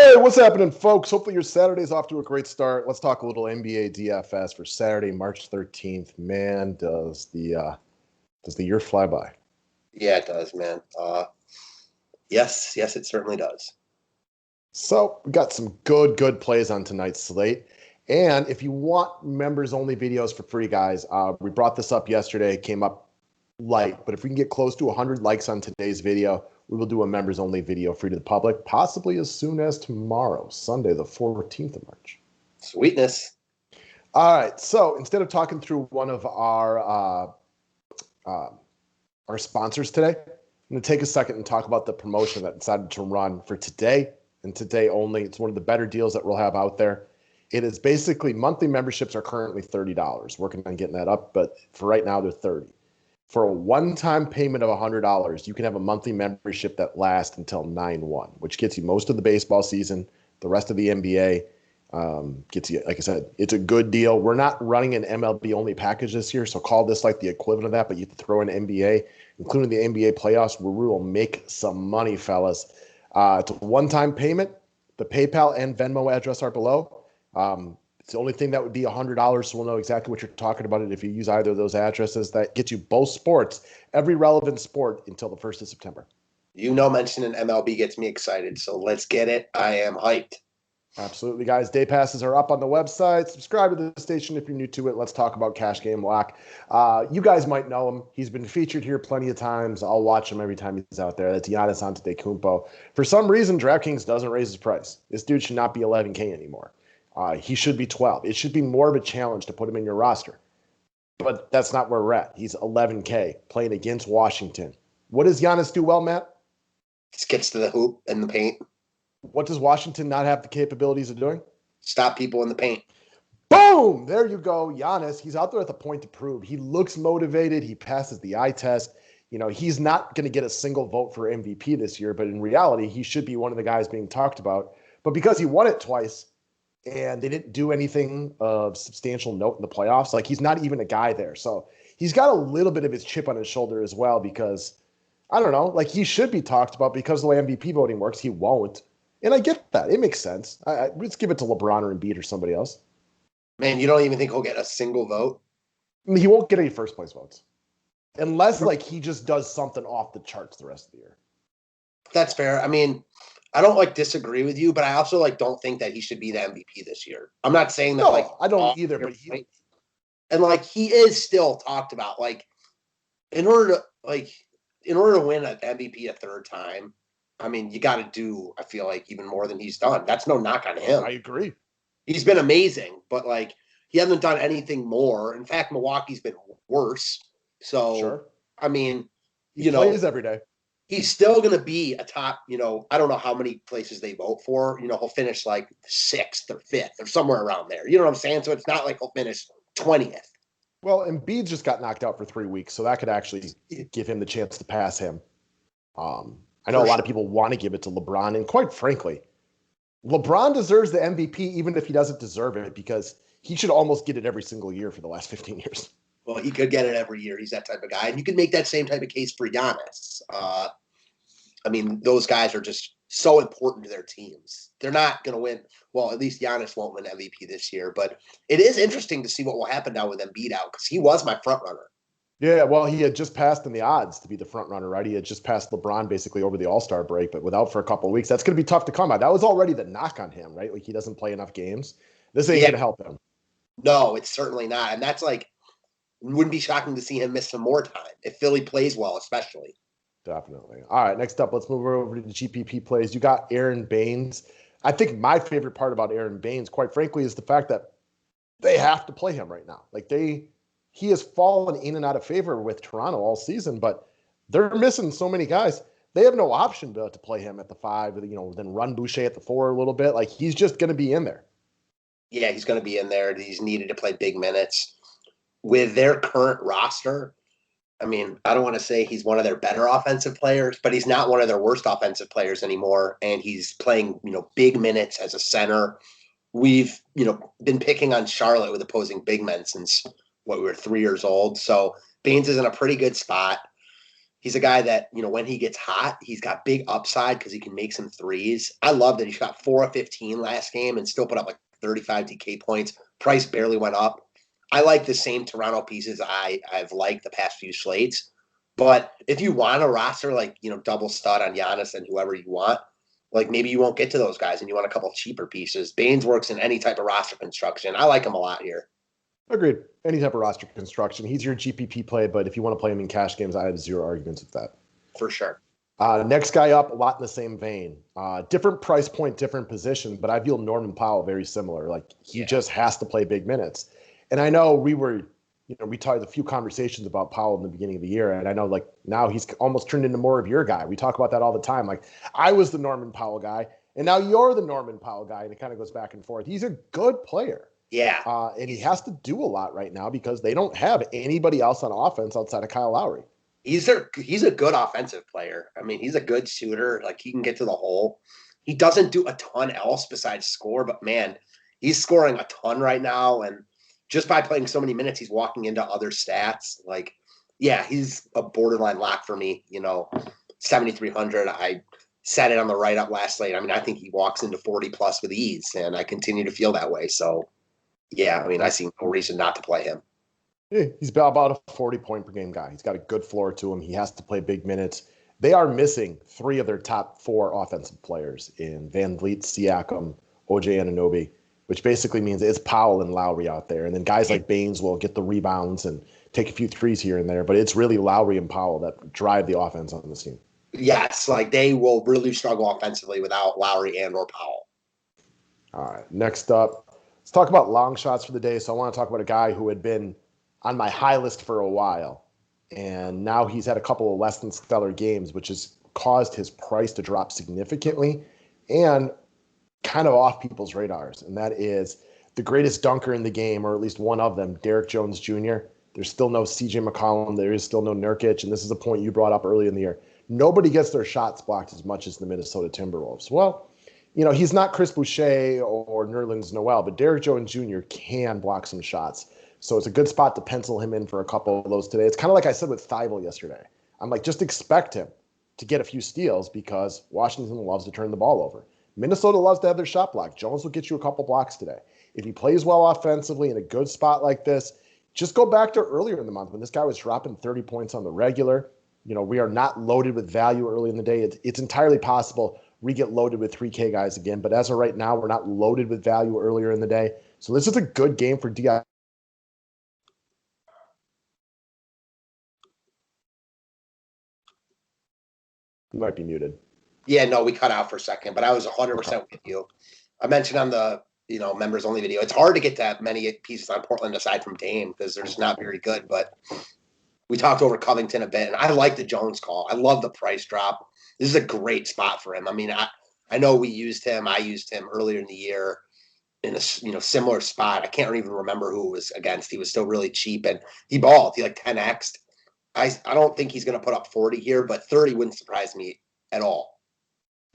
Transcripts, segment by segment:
Hey, what's happening, folks? Hopefully your Saturday's off to a great start. Let's talk a little NBA DFS for Saturday, March 13th. Man, does the year fly by? Yeah, it does, man. Yes, it certainly does. So we got some good plays on tonight's slate. And if you want members-only videos for free, guys, we brought this up yesterday. It came up light, but if we can get close to 100 likes on today's video, we will do a members-only video free to the public, possibly as soon as tomorrow, Sunday, the 14th of March. Sweetness. All right, so instead of talking through one of our sponsors today, I'm going to take a second and talk about the promotion that decided to run for today and today only. It's one of the better deals that we'll have out there. It is basically monthly memberships are currently $30. Working on getting that up, but for right now, they're $30. For a one-time payment of $100, you can have a monthly membership that lasts until 9/1, which gets you most of the baseball season, the rest of the NBA. Gets you, like I said, it's a good deal. We're not running an MLB-only package this year, so call this like the equivalent of that, but you have to throw in NBA, including the NBA playoffs, where we will make some money, fellas. It's a one-time payment. The PayPal and Venmo address are below. It's the only thing that would be $100, so we'll know exactly what you're talking about if you use either of those addresses. That gets you both sports, every relevant sport, until the 1st of September. Mentioning MLB gets me excited, so let's get it. I am hyped. Absolutely, guys. Day passes are up on the website. Subscribe to the station if you're new to it. Let's talk about Cash Game Lock. You guys might know him. He's been featured here plenty of times. I'll watch him every time he's out there. That's Giannis Antetokounmpo. For some reason, DraftKings doesn't raise his price. This dude should not be $11K anymore. He should be 12. It should be more of a challenge to put him in your roster. But that's not where we're at. He's 11K playing against Washington. What does Giannis do well, Matt? Just gets to the hoop and the paint. What does Washington not have the capabilities of doing? Stop people in the paint. Boom! There you go. Giannis, he's out there at the point to prove. He looks motivated. He passes the eye test. You know, he's not going to get a single vote for MVP this year, but in reality, he should be one of the guys being talked about. But because he won it twice, and they didn't do anything of substantial note in the playoffs. Like, he's not even a guy there. So he's got a little bit of his chip on his shoulder as well because, I don't know, like he should be talked about because the way MVP voting works, he won't. And I get that. It makes sense. Let's give it to LeBron or Embiid or somebody else. Man, you don't even think he'll get a single vote? I mean, he won't get any first-place votes. Unless, like, he just does something off the charts the rest of the year. That's fair. I mean, I don't disagree with you, but I also don't think that he should be the MVP this year. I'm not saying that I don't either, but he is still talked about. In order to win an MVP a third time, I mean, you got to do, I feel like, even more than he's done. That's no knock on him. I agree. He's been amazing, but he hasn't done anything more. In fact, Milwaukee's been worse. So, sure. I mean, he plays every day. He's still going to be a top, I don't know how many places they vote for. He'll finish 6th or 5th or somewhere around there. You know what I'm saying? So it's not like he'll finish 20th. Well, Embiid just got knocked out for 3 weeks, so that could actually give him the chance to pass him. I know a lot of people want to give it to LeBron, and quite frankly, LeBron deserves the MVP even if he doesn't deserve it because he should almost get it every single year for the last 15 years. Well, he could get it every year. He's that type of guy. And you could make that same type of case for Giannis. I mean, those guys are just so important to their teams. They're not going to win. Well, at least Giannis won't win MVP this year. But it is interesting to see what will happen now with Embiid out because he was my front runner. Yeah, well, he had just passed in the odds to be the front runner, right? He had just passed LeBron basically over the All-Star break, but without for a couple of weeks. That's going to be tough to come by. That was already the knock on him, right? Like, he doesn't play enough games. This ain't going to help him. No, it's certainly not. And that's wouldn't be shocking to see him miss some more time if Philly plays well, especially. Definitely. All right, next up, let's move over to the GPP plays. You got ARON Baynes. I think my favorite part about ARON Baynes, quite frankly, is the fact that they have to play him right now. He has fallen in and out of favor with Toronto all season, but they're missing so many guys. They have no option to play him at the 5, then run Boucher at the 4 a little bit. He's just going to be in there. Yeah, he's going to be in there. He's needed to play big minutes. With their current roster, I mean, I don't want to say he's one of their better offensive players, but he's not one of their worst offensive players anymore. And he's playing, big minutes as a center. We've, been picking on Charlotte with opposing big men since we were 3 years old. So Baynes is in a pretty good spot. He's a guy that, when he gets hot, he's got big upside because he can make some threes. I love that he shot 4 of 15 last game and still put up like 35 DK points. Price barely went up. I like the same Toronto pieces I've liked the past few slates. But if you want a roster like, double stud on Giannis and whoever you want, like maybe you won't get to those guys and you want a couple cheaper pieces. Baynes works in any type of roster construction. I like him a lot here. Agreed. Any type of roster construction. He's your GPP play, but if you want to play him in cash games, I have zero arguments with that. For sure. Next guy up, a lot in the same vein. Different price point, different position, but I feel Norman Powell very similar. Like he just has to play big minutes. And I know we talked a few conversations about Powell in the beginning of the year, and I know like now he's almost turned into more of your guy. We talk about that all the time. Like I was the Norman Powell guy, and now you're the Norman Powell guy, and it kind of goes back and forth. He's a good player. Yeah. And he has to do a lot right now because they don't have anybody else on offense outside of Kyle Lowry. He's a good offensive player. I mean, he's a good shooter. Like he can get to the hole. He doesn't do a ton else besides score, but man, he's scoring a ton right now. And just by playing so many minutes, he's walking into other stats. Like, yeah, he's a borderline lock for me. 7,300. I said it on the write-up last slate. I mean, I think he walks into 40 plus with ease, and I continue to feel that way. So, yeah, I mean, I see no reason not to play him. Yeah, he's about a 40-point per game guy. He's got a good floor to him. He has to play big minutes. They are missing 3 of their top 4 offensive players in Van Vliet, Siakam, OJ Anunoby, which basically means it's Powell and Lowry out there. And then guys like Baynes will get the rebounds and take a few threes here and there. But it's really Lowry and Powell that drive the offense on this team. Yes, like they will really struggle offensively without Lowry and or Powell. All right, next up, let's talk about long shots for the day. So I want to talk about a guy who had been on my high list for a while, and now he's had a couple of less than stellar games, which has caused his price to drop significantly and kind of off people's radars. And that is the greatest dunker in the game, or at least one of them, Derek Jones Jr. There's still no CJ McCollum. There is still no Nurkic. And this is a point you brought up early in the year. Nobody gets their shots blocked as much as the Minnesota Timberwolves. Well, he's not Chris Boucher or Nerlens Noel, but Derek Jones Jr. can block some shots. So it's a good spot to pencil him in for a couple of those today. It's kind of like I said with Thibault yesterday. I'm like, just expect him to get a few steals because Washington loves to turn the ball over. Minnesota loves to have their shot blocked. Jones will get you a couple blocks today. If he plays well offensively in a good spot like this, just go back to earlier in the month when this guy was dropping 30 points on the regular. We are not loaded with value early in the day. It's entirely possible we get loaded with 3K guys again. But as of right now, we're not loaded with value earlier in the day. So this is a good game for DI. You might be muted. Yeah, no, we cut out for a second, but I was 100% with you. I mentioned on the members only video, it's hard to get that many pieces on Portland aside from Dame because they're just not very good. But we talked over Covington a bit, and I like the Jones call. I love the price drop. This is a great spot for him. I mean, I know we used him. I used him earlier in the year in a similar spot. I can't even remember who it was against. He was still really cheap, and he balled. He like 10x'd. I don't think he's going to put up 40 here, but 30 wouldn't surprise me at all.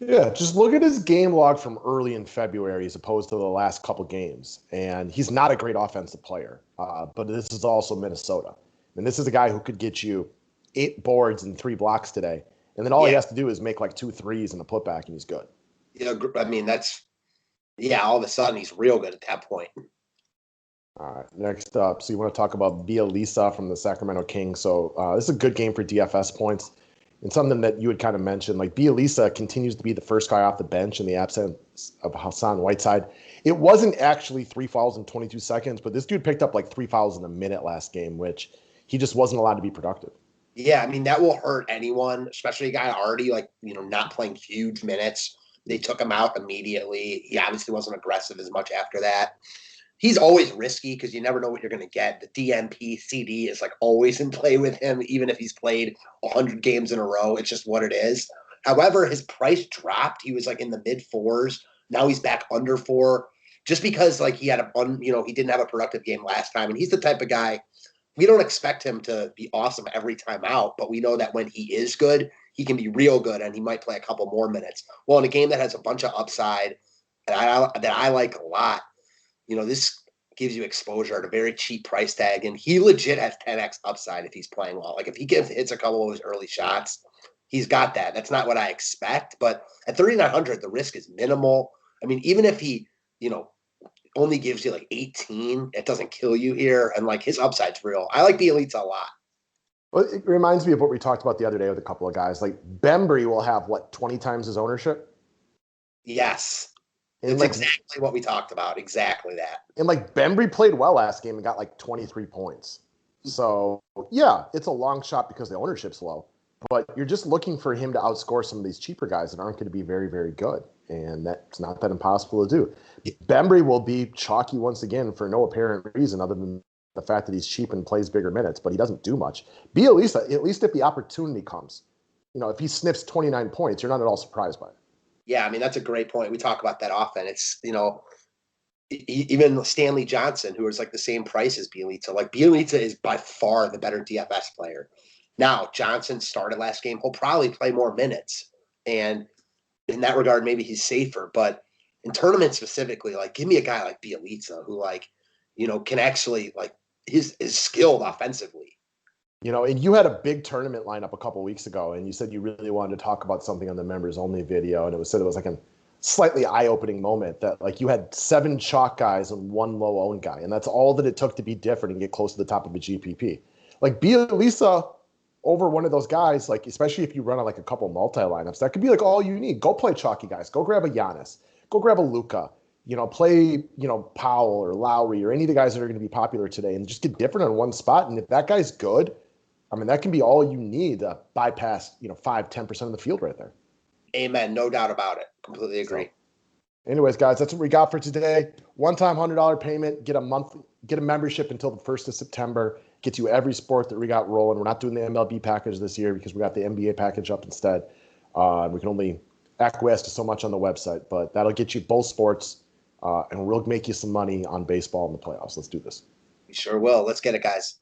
Yeah, just look at his game log from early in February as opposed to the last couple games. And he's not a great offensive player, but this is also Minnesota. And this is a guy who could get you 8 boards and 3 blocks today. And then all he has to do is make like 2 threes and a putback, and he's good. Yeah, I mean, all of a sudden he's real good at that point. All right, next up. So you want to talk about BJELICA from the Sacramento Kings. So this is a good game for DFS points. And something that you had kind of mentioned, like BJELICA continues to be the first guy off the bench in the absence of Hassan Whiteside. It wasn't actually 3 fouls in 22 seconds, but this dude picked up like 3 fouls in a minute last game, which he just wasn't allowed to be productive. Yeah, I mean, that will hurt anyone, especially a guy already not playing huge minutes. They took him out immediately. He obviously wasn't aggressive as much after that. He's always risky because you never know what you're going to get. The DNP CD is like always in play with him, even if he's played 100 games in a row. It's just what it is. However, his price dropped. He was like in the mid 4s. Now he's back under 4 just because like he had he didn't have a productive game last time. And he's the type of guy, we don't expect him to be awesome every time out, but we know that when he is good, he can be real good and he might play a couple more minutes. Well, in a game that has a bunch of upside that I like a lot, this gives you exposure at a very cheap price tag, and he legit has 10x upside if he's playing well. Like if he hits a couple of those early shots, he's got that. That's not what I expect, but at 3,900, the risk is minimal. I mean, even if he, only gives you like 18, it doesn't kill you here, and like his upside's real. I like Bielitsa a lot. Well, it reminds me of what we talked about the other day with a couple of guys. Like Bembry will have 20 times his ownership? Yes. It's exactly what we talked about. Exactly that. And Bembry played well last game and got 23 points. So yeah, it's a long shot because the ownership's low, but you're just looking for him to outscore some of these cheaper guys that aren't going to be very, very good. And that's not that impossible to do. Bembry will be chalky once again for no apparent reason other than the fact that he's cheap and plays bigger minutes, but he doesn't do much. Bielitsa, at least if the opportunity comes, if he sniffs 29 points, you're not at all surprised by it. Yeah, I mean, that's a great point. We talk about that often. It's, even Stanley Johnson, who is like the same price as Bielitsa. Like Bielitsa is by far the better DFS player. Now, Johnson started last game. He'll probably play more minutes. And in that regard, maybe he's safer. But in tournaments specifically, give me a guy like Bielitsa who can actually is skilled offensively. And you had a big tournament lineup a couple weeks ago, and you said you really wanted to talk about something on the members only video, and it was like a slightly eye-opening moment that you had 7 chalk guys and 1 low-owned guy, and that's all that it took to be different and get close to the top of a GPP. Bielitsa over one of those guys, especially if you run on a couple multi-lineups, that could be all you need. Go play chalky guys. Go grab a Giannis. Go grab a Luka. Play, Powell or Lowry or any of the guys that are going to be popular today and just get different on one spot. And if that guy's good, I mean, that can be all you need to bypass, 5-10% of the field right there. Amen. No doubt about it. Completely agree. So, anyways, guys, that's what we got for today. One-time $100 payment, get a membership until the 1st of September. Gets you every sport that we got rolling. We're not doing the MLB package this year because we got the NBA package up instead. We can only acquiesce to so much on the website, but that'll get you both sports, and we'll make you some money on baseball in the playoffs. Let's do this. We sure will. Let's get it, guys.